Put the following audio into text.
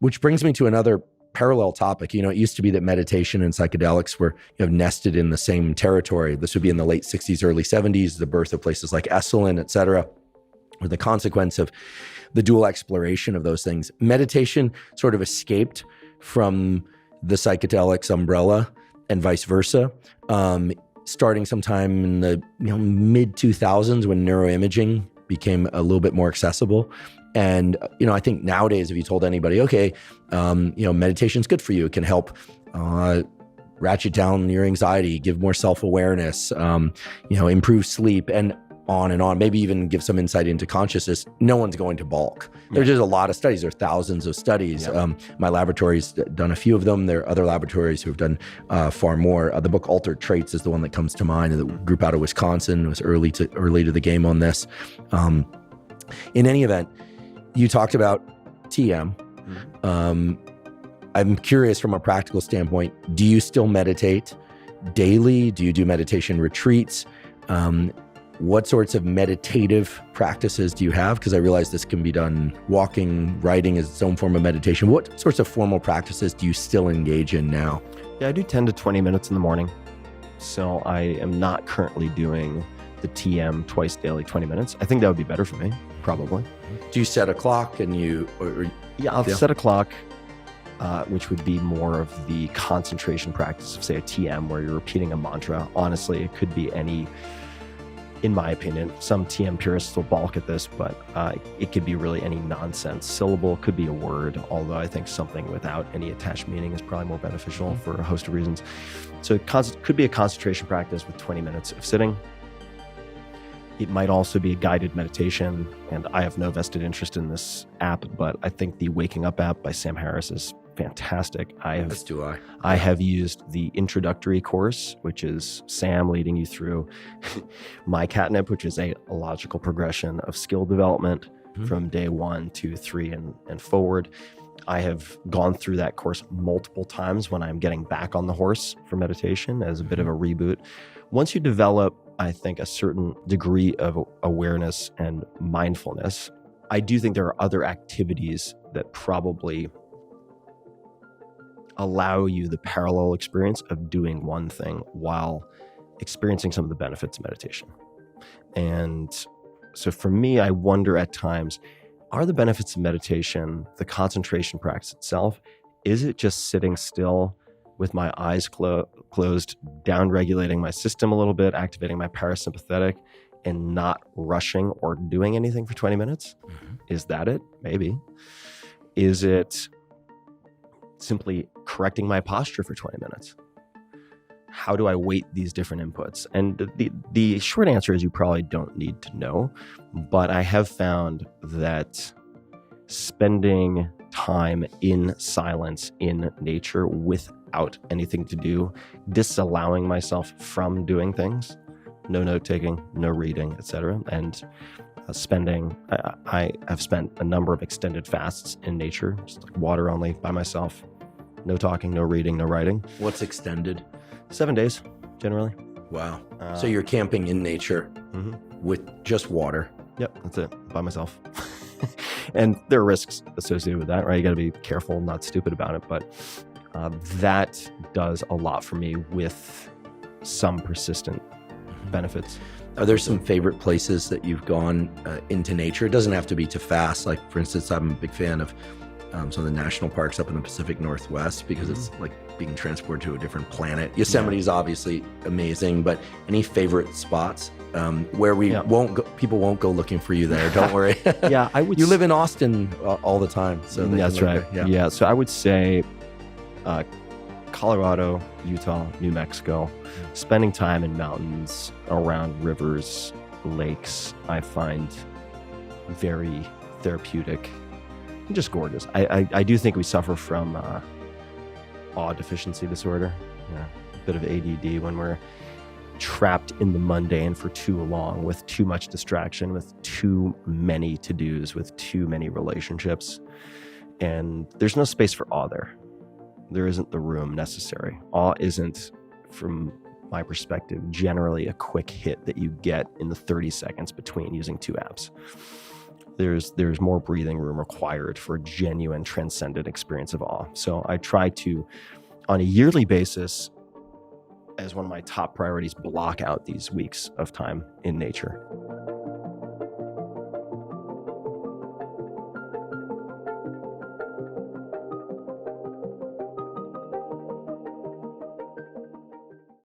Which brings me to another parallel topic. It used to be that meditation and psychedelics were nested in the same territory. This would be in the late 60s, early 70s, the birth of places like Esalen, et cetera, or the consequence of the dual exploration of those things. Meditation sort of escaped from the psychedelics umbrella and vice versa, starting sometime in the mid 2000s when neuroimaging became a little bit more accessible. And, I think nowadays, if you told anybody, okay, meditation's good for you, it can help ratchet down your anxiety, give more self-awareness, improve sleep, and on, maybe even give some insight into consciousness, no one's going to balk. There's just a lot of studies. There are thousands of studies. My laboratory's done a few of them. There are other laboratories who have done far more. The book Altered Traits is the one that comes to mind. The group out of Wisconsin was early to the game on this. In any event, you talked about TM. I'm curious from a practical standpoint, do you still meditate daily? Do you do meditation retreats? What sorts of meditative practices do you have? Because I realize this can be done walking, writing is its own form of meditation. What sorts of formal practices do you still engage in now? Yeah, I do 10 to 20 minutes in the morning. So I am not currently doing the TM twice daily, 20 minutes. I think that would be better for me, probably. Do you set a clock and I'll set a clock, which would be more of the concentration practice of, say, a TM where you're repeating a mantra. Honestly, it could be any, in my opinion, some TM purists will balk at this, but it could be really any nonsense syllable, could be a word, although I think something without any attached meaning is probably more beneficial for a host of reasons. So it could be a concentration practice with 20 minutes of sitting. It might also be a guided meditation, and I have no vested interest in this app, but I think the Waking Up app by Sam Harris is fantastic. As do I. I have used the introductory course, which is Sam leading you through My Catnip, which is a logical progression of skill development from day 1, 2, 3, and forward. I have gone through that course multiple times when I'm getting back on the horse for meditation as a bit of a reboot. Once you develop, I think, a certain degree of awareness and mindfulness, I do think there are other activities that probably allow you the parallel experience of doing one thing while experiencing some of the benefits of meditation. And so for me, I wonder at times, are the benefits of meditation, the concentration practice itself, is it just sitting still with my eyes closed, down-regulating my system a little bit, activating my parasympathetic, and not rushing or doing anything for 20 minutes? Is that it? Maybe. Is it simply correcting my posture for 20 minutes? How do I weight these different inputs? And the short answer is you probably don't need to know, but I have found that spending time in silence in nature without anything to do, disallowing myself from doing things, no note-taking, no reading, etc., and I have spent a number of extended fasts in nature, just like water only, by myself, no talking, no reading, no writing. What's extended? 7 days, generally. Wow. So you're camping in nature with just water. Yep, that's it, by myself. And there are risks associated with that, right? You got to be careful, not stupid about it. But that does a lot for me with some persistent benefits. Are there some favorite places that you've gone into nature? It doesn't have to be to fast. Like, for instance, I'm a big fan of some of the national parks up in the Pacific Northwest because it's like being transported to a different planet. Yosemite is obviously amazing, but any favorite spots where people won't go looking for you there? Don't worry. Yeah, I would. You live in Austin all the time, so that's right. Yeah, so I would say Colorado, Utah, New Mexico. Spending time in mountains, around rivers, lakes, I find very therapeutic. Just gorgeous. I do think we suffer from awe deficiency disorder, a bit of ADD when we're trapped in the mundane for too long with too much distraction, with too many to-dos, with too many relationships. And there's no space for awe there. There isn't the room necessary. Awe isn't, from my perspective, generally a quick hit that you get in the 30 seconds between using two apps. there's more breathing room required for a genuine transcendent experience of awe. So I try to, on a yearly basis, as one of my top priorities, block out these weeks of time in nature.